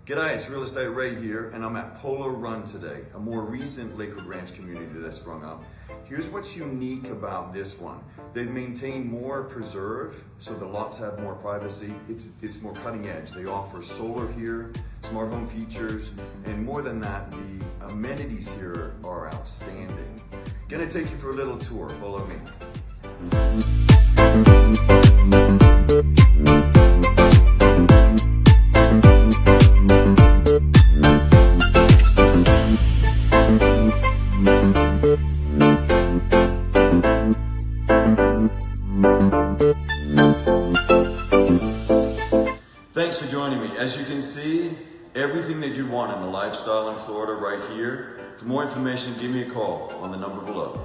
G'day, it's Real Estate Ray here, and I'm at Polo Run today, a more recent Lakewood Ranch community that sprung up. Here's what's unique about this one. They've maintained more preserve, so the lots have more privacy. It's more cutting edge. They offer solar here, smart home features, and more than that, the amenities here are outstanding. Gonna take you for a little tour, follow me. Thanks for joining me. As you can see, everything that you want in a lifestyle in Florida right here. For more information, give me a call on the number below.